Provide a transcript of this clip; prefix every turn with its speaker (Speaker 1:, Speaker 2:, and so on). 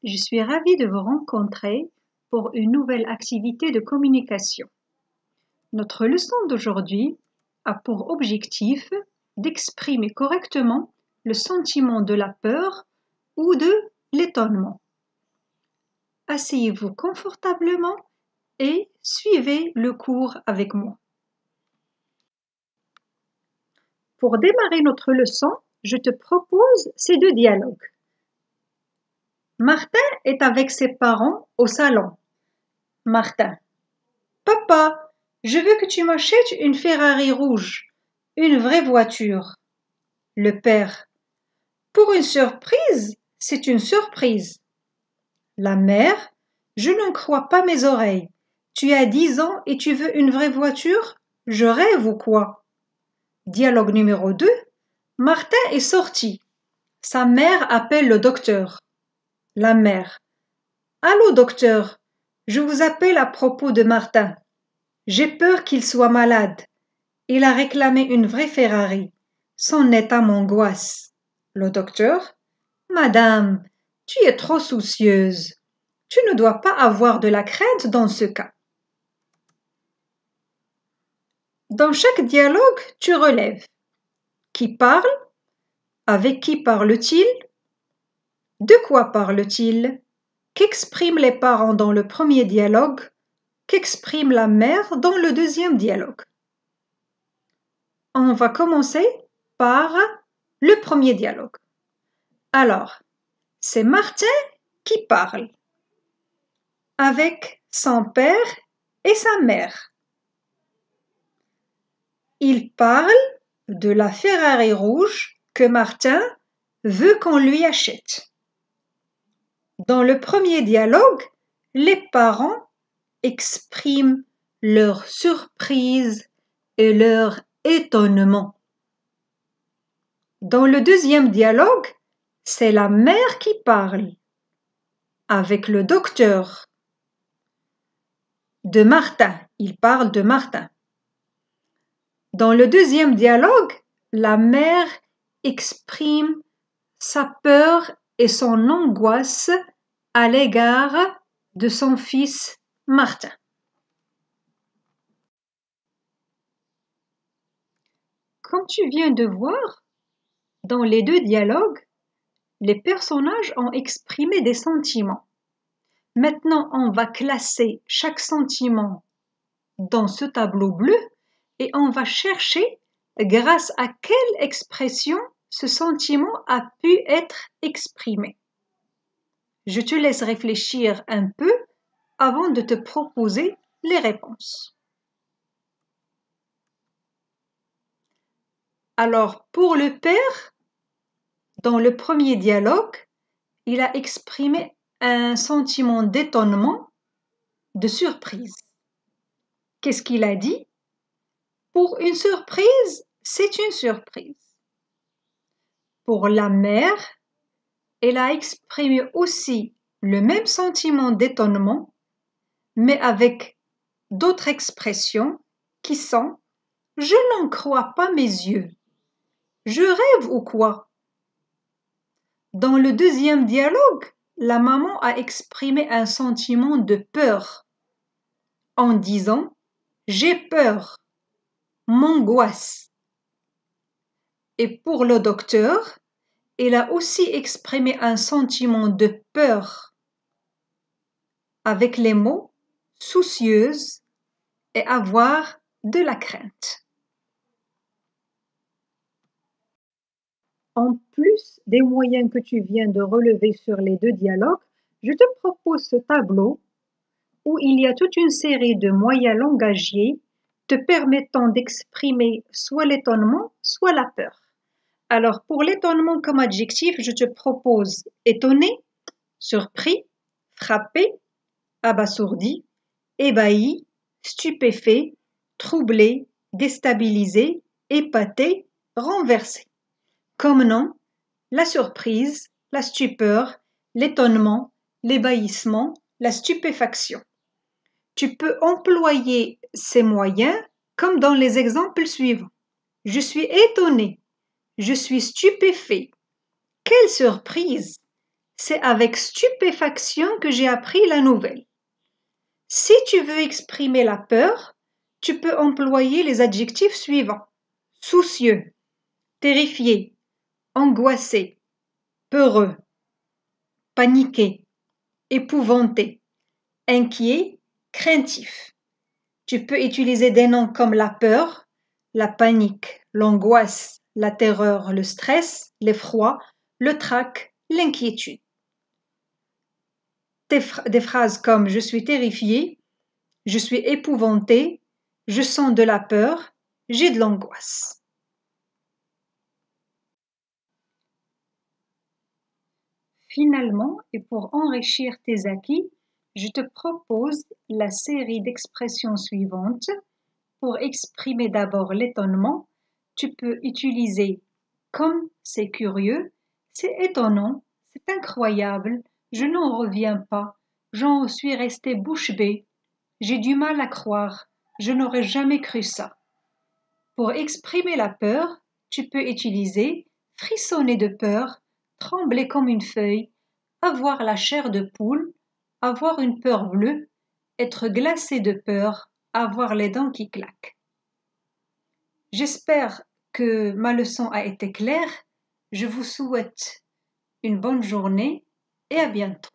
Speaker 1: Je suis ravie de vous rencontrer pour une nouvelle activité de communication. Notre leçon d'aujourd'hui a pour objectif d'exprimer correctement le sentiment de la peur ou de l'étonnement. Asseyez-vous confortablement et suivez le cours avec moi. Pour démarrer notre leçon, je te propose ces deux dialogues. Martin est avec ses parents au salon. Martin: Papa, je veux que tu m'achètes une Ferrari rouge, une vraie voiture. Le père: Pour une surprise, c'est une surprise. La mère: Je n'en crois pas mes oreilles. Tu as 10 ans et tu veux une vraie voiture? Je rêve ou quoi? Dialogue numéro 2. Martin est sorti. Sa mère appelle le docteur. La mère: Allô docteur, je vous appelle à propos de Martin. J'ai peur qu'il soit malade. Il a réclamé une vraie Ferrari. Son état m'angoisse. Le docteur: Madame, tu es trop soucieuse. Tu ne dois pas avoir de la crainte dans ce cas. Dans chaque dialogue, tu relèves. Qui parle? Avec qui parle-t-il? De quoi parle-t-il? Qu'expriment les parents dans le premier dialogue? Qu'exprime la mère dans le deuxième dialogue? On va commencer par le premier dialogue. Alors, c'est Martin qui parle avec son père et sa mère. Il parle de la Ferrari rouge que Martin veut qu'on lui achète. Dans le premier dialogue, les parents expriment leur surprise et leur étonnement. Dans le deuxième dialogue, c'est la mère qui parle avec le docteur. De Martin, il parle de Martin. Dans le deuxième dialogue, la mère exprime sa peur et son angoisse à l'égard de son fils Martin. Comme tu viens de voir, dans les deux dialogues, les personnages ont exprimé des sentiments. Maintenant, on va classer chaque sentiment dans ce tableau bleu et on va chercher grâce à quelle expression ce sentiment a pu être exprimé. Je te laisse réfléchir un peu avant de te proposer les réponses. Alors, pour le père, dans le premier dialogue, il a exprimé un sentiment d'étonnement, de surprise. Qu'est-ce qu'il a dit? Pour une surprise, c'est une surprise. Pour la mère, elle a exprimé aussi le même sentiment d'étonnement, mais avec d'autres expressions qui sont « Je n'en crois pas mes yeux »,« Je rêve ou quoi ?» Dans le deuxième dialogue, la maman a exprimé un sentiment de peur en disant « J'ai peur »,« m'angoisse ». Et pour le docteur, il a aussi exprimé un sentiment de peur avec les mots « soucieuse » et « avoir de la crainte ». En plus des moyens que tu viens de relever sur les deux dialogues, je te propose ce tableau où il y a toute une série de moyens langagiers te permettant d'exprimer soit l'étonnement, soit la peur. Alors, pour l'étonnement comme adjectif, je te propose étonné, surpris, frappé, abasourdi, ébahi, stupéfait, troublé, déstabilisé, épaté, renversé. Comme nom, la surprise, la stupeur, l'étonnement, l'ébahissement, la stupéfaction. Tu peux employer ces moyens comme dans les exemples suivants. Je suis étonné. Je suis stupéfait. Quelle surprise! C'est avec stupéfaction que j'ai appris la nouvelle. Si tu veux exprimer la peur, tu peux employer les adjectifs suivants: soucieux, terrifié, angoissé, peureux, paniqué, épouvanté, inquiet, craintif. Tu peux utiliser des noms comme la peur, la panique, l'angoisse, la terreur, le stress, l'effroi, le trac, l'inquiétude. Des phrases comme je suis terrifié, je suis épouvanté, je sens de la peur, j'ai de l'angoisse. Finalement, et pour enrichir tes acquis, je te propose la série d'expressions suivantes. Pour exprimer d'abord l'étonnement, tu peux utiliser comme c'est curieux, c'est étonnant, c'est incroyable, je n'en reviens pas, j'en suis resté bouche bée, j'ai du mal à croire, je n'aurais jamais cru ça. Pour exprimer la peur, tu peux utiliser frissonner de peur, trembler comme une feuille, avoir la chair de poule, avoir une peur bleue, être glacé de peur, avoir les dents qui claquent. J'espère que ma leçon a été claire. Je vous souhaite une bonne journée et à bientôt.